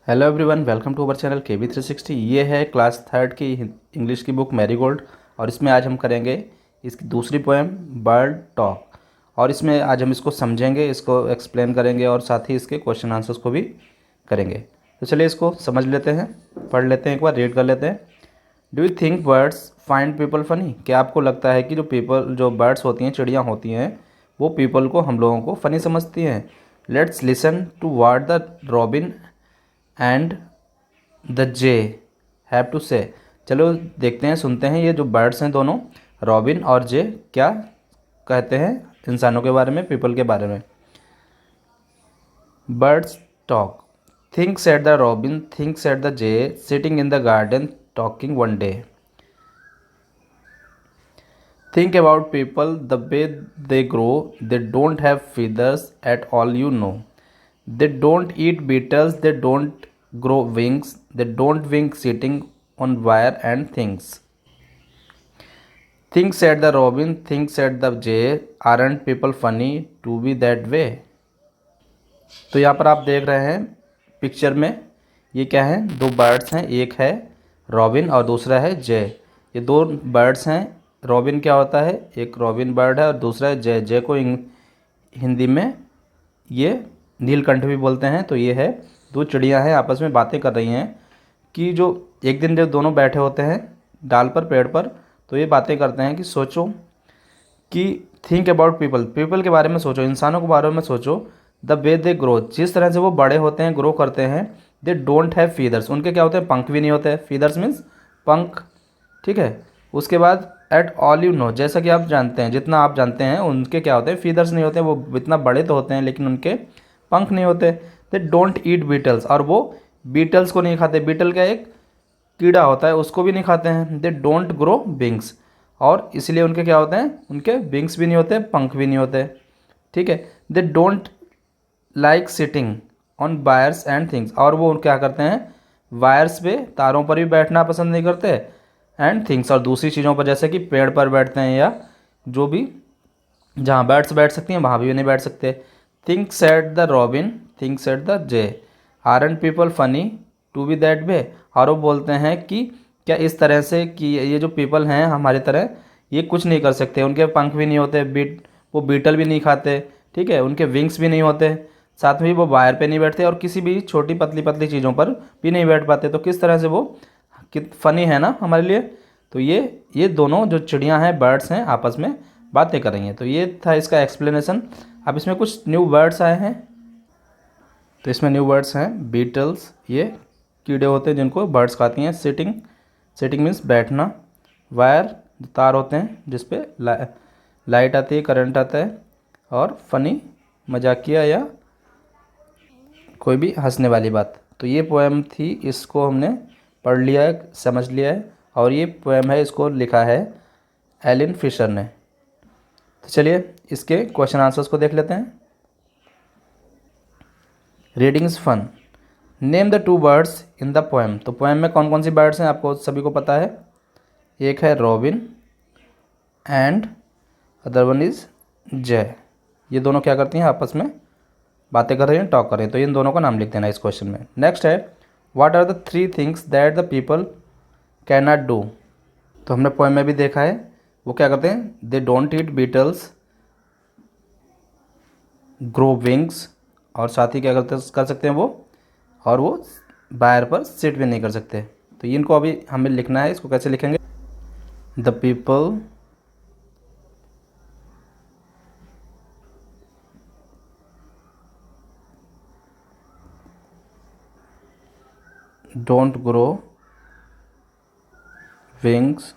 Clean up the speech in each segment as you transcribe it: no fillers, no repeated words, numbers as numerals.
Hello everyone, welcome to our channel KB360। ये है class third की इंग्लिश की बुक मैरीगोल्ड और इसमें आज हम करेंगे इसकी दूसरी पोएम बर्ड टॉक। और इसमें आज हम इसको समझेंगे, इसको एक्सप्लेन करेंगे और साथ ही इसके क्वेश्चन आंसर्स को भी करेंगे। तो चलिए इसको समझ लेते हैं, पढ़ लेते हैं, एक बार रीड कर लेते हैं। Do you think birds find people funny? क्या आपको लगता है कि जो बर्ड्स होती हैं, चिड़ियाँ होती हैं, वो पीपल को, हम लोगों को फ़नी समझती हैं? Let's listen to what the robin and the jay have to say. चलो देखते हैं, सुनते हैं ये जो बर्ड्स हैं दोनों, रॉबिन और जे, क्या कहते हैं इंसानों के बारे में, पीपल के बारे में। Birds talk. Think said the robin, think said the J, sitting in the garden talking one day. Think about people the way they grow, they don't have feathers at all you know. They don't eat beetles, they don't grow wings, they don't wing sitting on wire and things. Think said the robin, think said the jay, aren't people funny to be that way? तो यहाँ पर आप देख रहे हैं picture में, ये क्या है, दो बर्ड्स हैं, एक है रॉबिन और दूसरा है जय। ये दो बर्ड्स हैं। रॉबिन क्या होता है, एक रॉबिन बर्ड है और दूसरा है जय। जय को हिंदी में ये नीलकंठ भी बोलते हैं। तो ये है, दो चिड़ियाँ हैं, आपस में बातें कर रही हैं कि जो एक दिन जब दोनों बैठे होते हैं डाल पर, पेड़ पर, तो ये बातें करते हैं कि सोचो कि थिंक अबाउट पीपल, पीपल के बारे में सोचो, इंसानों के बारे में सोचो। द वे दे ग्रो, जिस तरह से वो बड़े होते हैं, ग्रो करते हैं। दे डोंट हैव फीदर्स, उनके क्या होते हैं, पंख भी नहीं होते। फीदर्स मीन्स पंख, ठीक है। उसके बाद एट ऑल यू नो, जैसा कि आप जानते हैं, जितना आप जानते हैं, उनके क्या होते हैं, फीदर्स नहीं होते। वो इतना बड़े तो होते हैं लेकिन उनके पंख नहीं होते। दे डोंट ईट बीटल्स, और वो बीटल्स को नहीं खाते। बीटल का एक कीड़ा होता है, उसको भी नहीं खाते हैं। दे डोंट ग्रो विंग्स, और इसलिए उनके क्या होते हैं, उनके विंग्स भी नहीं होते, पंख भी नहीं होते, ठीक है। They don't like sitting on wires and things, और वो क्या करते हैं, वायर्स पे, तारों पर भी बैठना पसंद नहीं करते। एंड थिंग्स, और दूसरी चीज़ों पर, जैसे कि पेड़ पर बैठते हैं या जो भी जहाँ बर्ड्स बैठ सकती हैं वहाँ भी नहीं बैठ सकते। Think said the robin, think said the jay, aren't people funny to be that way. और वो बोलते हैं कि क्या इस तरह से, कि ये जो पीपल हैं हमारी तरह, ये कुछ नहीं कर सकते, उनके पंख भी नहीं होते, वो बीटल भी नहीं खाते, ठीक है, उनके विंग्स भी नहीं होते, साथ में ही वो वायर पे नहीं बैठते और किसी भी छोटी पतली पतली चीज़ों पर भी नहीं बैठ पाते। तो किस तरह से वो फ़नी है ना हमारे लिए। तो ये दोनों जो चिड़ियाँ हैं, बर्ड्स हैं, आपस में बातें कर रही हैं। तो ये था इसका एक्सप्लेनेशन। अब इसमें कुछ न्यू वर्ड्स आए हैं। तो इसमें न्यू वर्ड्स हैं बीटल्स, ये कीड़े होते हैं जिनको बर्ड्स खाती हैं। सिटिंग, सिटिंग मीन्स बैठना। वायर, तार होते हैं जिस पे लाइट आती है, करंट आता है। और फनी, मजाकिया या कोई भी हंसने वाली बात। तो ये पोएम थी, इसको हमने पढ़ लिया है, समझ लिया है। और ये पोएम है, इसको लिखा है एलिन फिशर ने। तो चलिए इसके क्वेश्चन आंसर्स को देख लेते हैं। Reading is fun. Name the two birds in the poem. तो पोएम में कौन कौन सी बर्ड्स हैं, आपको सभी को पता है। एक है robin and other one is जय। ये दोनों क्या करती हैं, आपस में बातें कर रही हैं, टॉक कर रही हैं। तो इन दोनों का नाम लिख देना इस क्वेश्चन में। नेक्स्ट है, what are the three things that the people can not do. तो हमने पोएम में भी देखा है, वो क्या करते हैं, दे don't eat beetles, grow wings, और साथ ही क्या कर सकते हैं वो, और वो वायर पर सिट भी नहीं कर सकते। तो इनको अभी हमें लिखना है, इसको कैसे लिखेंगे। The people don't grow wings,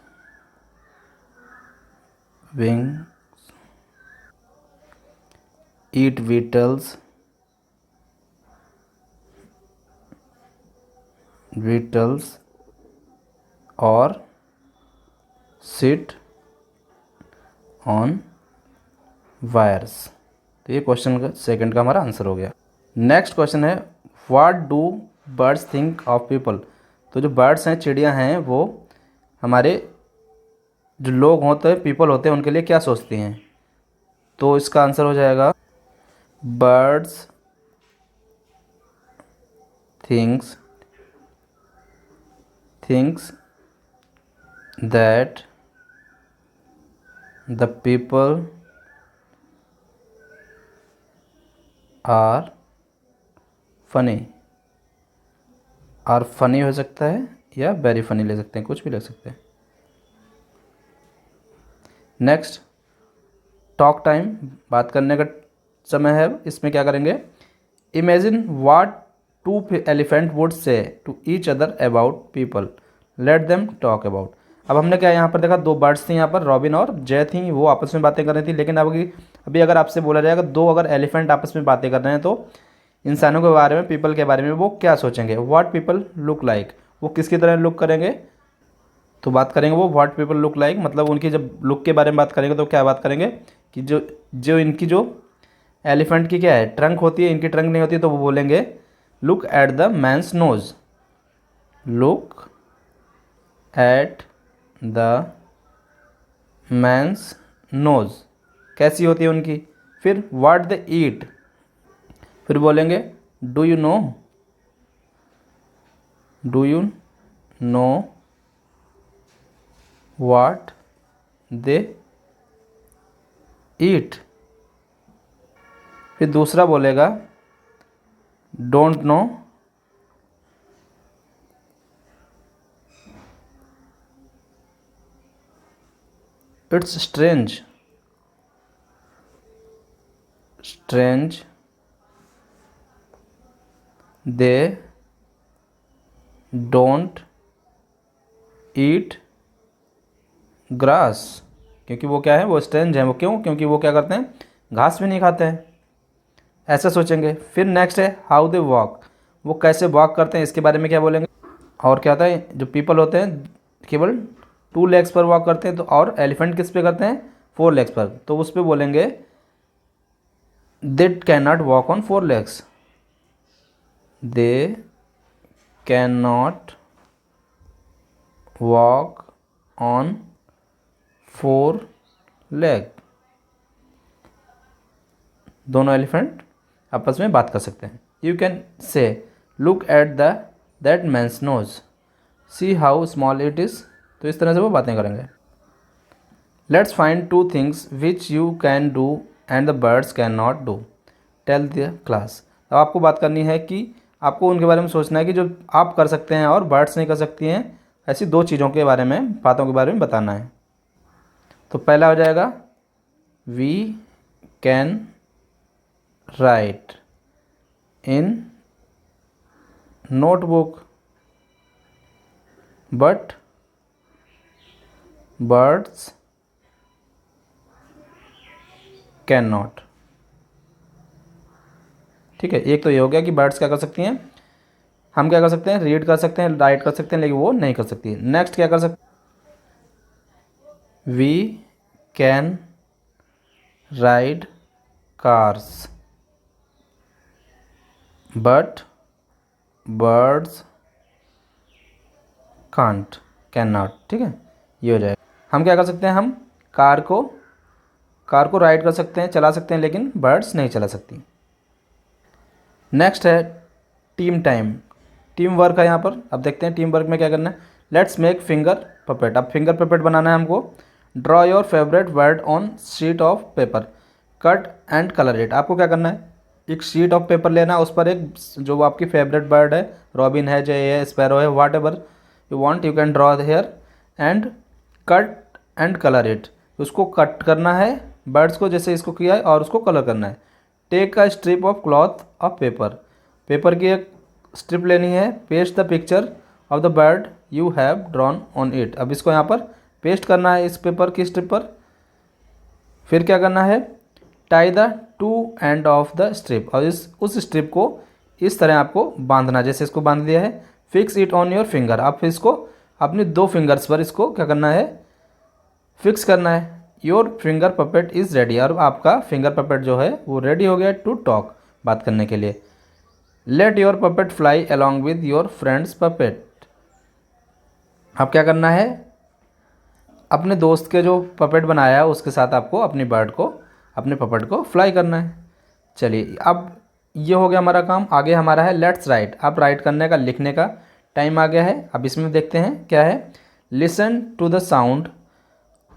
eat beetles, और sit on wires। तो ये क्वेश्चन का सेकंड का हमारा आंसर हो गया। नेक्स्ट क्वेश्चन है, what do birds think of people. तो जो बर्ड्स हैं, चिड़ियाँ हैं, वो हमारे जो लोग होते हैं, पीपल होते हैं, उनके लिए क्या सोचती हैं। तो इसका आंसर हो जाएगा, birds thinks that the people are funny। Are funny हो सकता है या वेरी फनी ले सकते हैं, कुछ भी ले सकते हैं। नेक्स्ट, टॉक टाइम, बात करने का समय है। इसमें क्या करेंगे, imagine what two elephant would say to each other about people, let them talk about. अब हमने क्या यहाँ पर देखा, दो बर्ड्स थी यहाँ पर, रॉबिन और जय थी, वो आपस में बातें कर रही थी। लेकिन अभी अगर आपसे बोला जाएगा दो अगर एलिफेंट आपस में बातें कर रहे हैं तो इंसानों के बारे में, पीपल के बारे में वो क्या सोचेंगे, व्हाट पीपल लुक लाइक, वो किसकी तरह लुक करेंगे। तो बात करेंगे वो व्हाट पीपल लुक लाइक, मतलब उनकी जब लुक के बारे में बात करेंगे तो क्या बात करेंगे कि जो इनकी जो एलिफेंट की क्या है, ट्रंक होती है, इनकी ट्रंक नहीं होती, तो वो बोलेंगे look at the man's nose, look at the man's nose, कैसी होती है उनकी। फिर व्हाट दे ईट, फिर बोलेंगे do you know what they eat. फिर दूसरा बोलेगा don't know it's strange they don't eat grass, क्योंकि वो क्या है, वो स्ट्रेंज है। वो क्यों, क्योंकि वो क्या करते हैं, घास भी नहीं खाते हैं, ऐसा सोचेंगे। फिर नेक्स्ट है हाउ दे वॉक, वो कैसे वॉक करते हैं, इसके बारे में क्या बोलेंगे। और क्या होता है, जो पीपल होते हैं केवल 2 लेग्स पर वॉक करते हैं, तो और एलिफेंट किस पे करते हैं, 4 लेग्स पर, तो उस पर बोलेंगे they can not walk on 4 legs, they can not walk on 4 leg. दोनों एलिफेंट आपस में बात कर सकते हैं। You can say look at that man's nose, see how small it is, तो इस तरह से वो बातें करेंगे। Let's find 2 things which you can do and the birds can not do, tell the class. अब आपको बात करनी है कि आपको उनके बारे में सोचना है कि जो आप कर सकते हैं और बर्ड्स नहीं कर सकती हैं, ऐसी 2 चीज़ों के बारे में, बातों के बारे में बताना है। तो पहला हो जाएगा we can write in notebook but birds can not. ठीक है, एक तो ये हो गया कि बर्ड्स क्या कर सकती हैं, हम क्या कर सकते हैं, रीड कर सकते हैं, राइट कर सकते हैं, लेकिन वो नहीं कर सकती। नेक्स्ट क्या कर सकते, we can ride cars but birds can't, can not. ठीक है, ये हो जाएगा। हम क्या कर सकते हैं, हम कार को राइड कर सकते हैं, चला सकते हैं, लेकिन बर्ड्स नहीं चला सकती। नेक्स्ट है टीम टाइम, टीम वर्क है यहाँ पर। अब देखते हैं टीम वर्क में क्या करना है। लेट्स मेक फिंगर पपेट, अब फिंगर पपेट बनाना है हमको। Draw your favourite word on sheet of paper, cut and colour it. आपको क्या करना है, एक शीट ऑफ पेपर लेना, उस पर एक जो आपकी फेवरेट बर्ड है, रॉबिन है, जय है, स्पैरो है, whatever you want you can draw here and cut and colour it. उसको कट करना है बर्ड्स को, जैसे इसको किया है, और उसको कलर करना है। Take a strip of cloth of paper, paper की एक स्ट्रिप लेनी है। Paste the picture of the bird you have drawn on it, अब इसको यहाँ पर पेस्ट करना है इस पेपर की स्ट्रिप पर। फिर क्या करना है, tie the 2 end of the strip, और उस स्ट्रिप को इस तरह आपको बांधना, जैसे इसको बांध दिया है। Fix it on your finger, आप फिर इसको अपनी 2 फिंगर्स पर इसको क्या करना है, फिक्स करना है। Your finger puppet is ready, और आपका फिंगर पपेट जो है वो रेडी हो गया टू टॉक, बात करने के लिए। Let your puppet fly along with your friends puppet, अब क्या करना है, अपने दोस्त के जो पपेट बनाया है उसके साथ आपको अपनी बर्ड को, अपने पपेट को फ्लाई करना है। चलिए, अब ये हो गया हमारा काम। आगे हमारा है लेट्स राइट। अब राइट करने का, लिखने का टाइम आ गया है। अब इसमें देखते हैं क्या है। Listen to the sound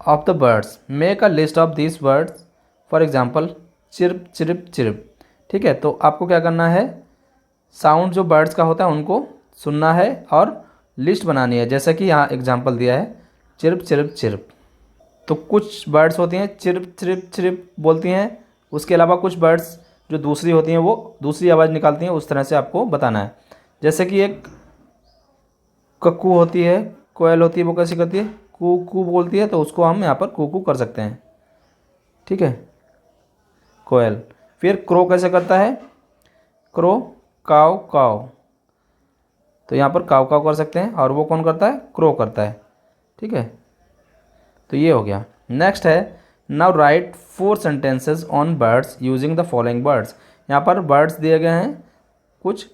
of the birds, make a list of this words, for example chirp chirp chirp. ठीक है, तो आपको क्या करना है, साउंड जो बर्ड्स का होता है उनको सुनना है और लिस्ट बनानी है। जैसा कि यहाँ एग्जाम्पल दिया है चिर्प चिर्प चिर्प। तो कुछ बर्ड्स होती हैं चिर्प चिर्प चिर्प बोलती हैं, उसके अलावा कुछ बर्ड्स जो दूसरी होती हैं वो दूसरी आवाज़ निकालती हैं। उस तरह से आपको बताना है। जैसे कि एक कक्कू होती है, कोयल होती है, वो कैसी करती है, कू कू बोलती है, तो उसको हम यहाँ पर कू कू कर सकते हैं। ठीक है, कोयल। फिर क्रो कैसे करता है, क्रो काव काव, तो यहाँ पर काव काव कर सकते हैं। और वो कौन करता है, क्रो करता है। ठीक है, तो ये हो गया। नेक्स्ट है now right 4 sentences on birds using the following words. यहाँ पर बर्ड्स दिए गए हैं कुछ।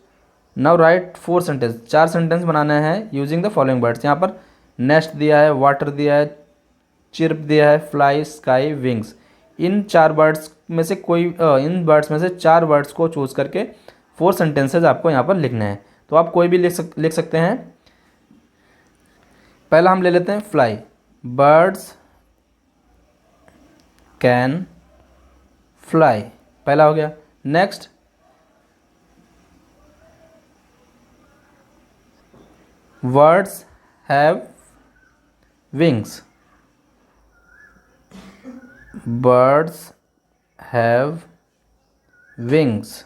नाउ राइट 4 सेंटेंस, 4 सेंटेंस बनाने हैं यूजिंग द फॉलोइंग बर्ड्स। यहाँ पर नेस्ट दिया है, वाटर दिया है, चिर्प दिया है, फ्लाई, स्काई, विंग्स। इन 4 वर्ड्स में से कोई इन वर्ड्स में से 4 वर्ड्स को चूज़ करके 4 सेंटेंसेज आपको यहाँ पर लिखने हैं। तो आप कोई भी लिख सकते हैं। पहला हम ले लेते हैं फ्लाई। बर्ड्स कैन फ्लाई, पहला हो गया। Next words have wings, birds have wings.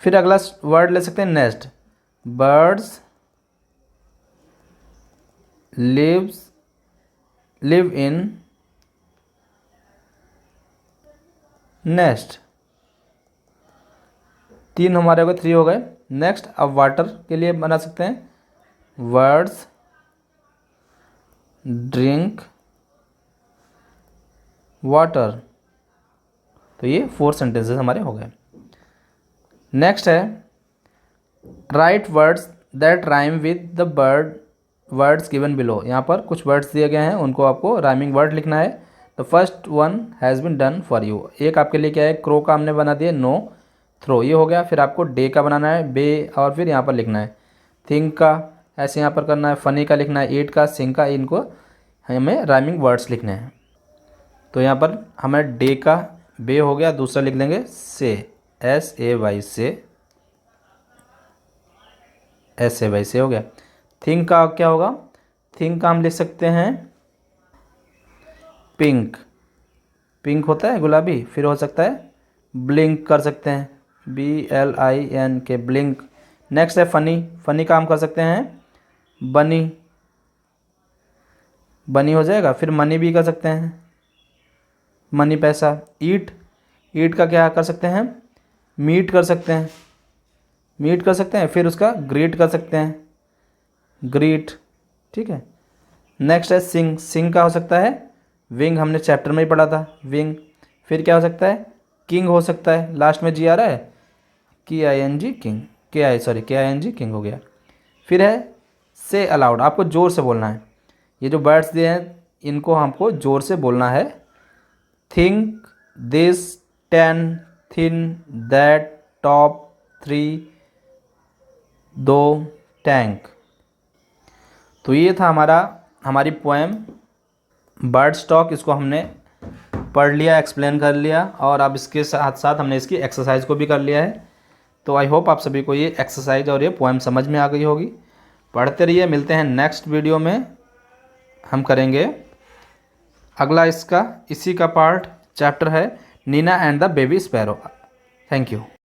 फिर अगला वर्ड ले सकते हैं nest. Birds live in nest. 3 हमारे हो गए, 3 हो गए। नेक्स्ट अब वाटर के लिए बना सकते हैं। Words drink water. तो ये 4 सेंटेंसेस हमारे हो गए। नेक्स्ट है right words that rhyme with the words given below. यहाँ पर कुछ वर्ड्स दिए गए हैं, उनको आपको राइमिंग वर्ड लिखना है। The first one has been done for you. एक आपके लिए क्या है, क्रो का हमने बना दिया, नो थ्रो, ये हो गया। फिर आपको डे का बनाना है, बे, और फिर यहाँ पर लिखना है थिंक का, ऐसे यहाँ पर करना है। फनी का लिखना है, ईट का, सिंग का, इनको हमें राइमिंग वर्ड्स लिखने हैं। तो यहाँ पर हमें डे का बे हो गया, दूसरा लिख देंगे से, SAY से, SAY से हो गया। थिंक का क्या होगा, थिंक का हम लिख सकते हैं पिंक, पिंक होता है गुलाबी। फिर हो सकता है ब्लिंक कर सकते हैं, BLINK ब्लिंक। नेक्स्ट है फनी, फनी का हम कर सकते हैं बनी, बनी हो जाएगा। फिर मनी भी कर सकते हैं, मनी पैसा। ईट, ईट का क्या कर सकते हैं, मीट कर सकते हैं, मीट कर सकते हैं। फिर उसका ग्रीट कर सकते हैं, ग्रीट। ठीक है। नेक्स्ट है सिंग, सिंग का हो सकता है विंग, हमने चैप्टर में ही पढ़ा था, विंग। फिर क्या हो सकता है, किंग हो सकता है, लास्ट में जी आ रहा है, KING किंग, KING किंग हो गया। फिर है से अलाउड, आपको ज़ोर से बोलना है। ये जो वर्ड्स दिए हैं इनको हमको ज़ोर से बोलना है। Think this 10 thin that top 3 2 tank. तो ये था हमारी पोएम बर्ड स्टॉक। इसको हमने पढ़ लिया, एक्सप्लेन कर लिया, और अब इसके साथ साथ हमने इसकी एक्सरसाइज को भी कर लिया है। तो आई होप आप सभी को ये एक्सरसाइज और ये पोएम समझ में आ गई होगी। पढ़ते रहिए, मिलते हैं नेक्स्ट वीडियो में। हम करेंगे अगला, इसी का पार्ट चैप्टर है Nina and the baby sparrow. Thank you.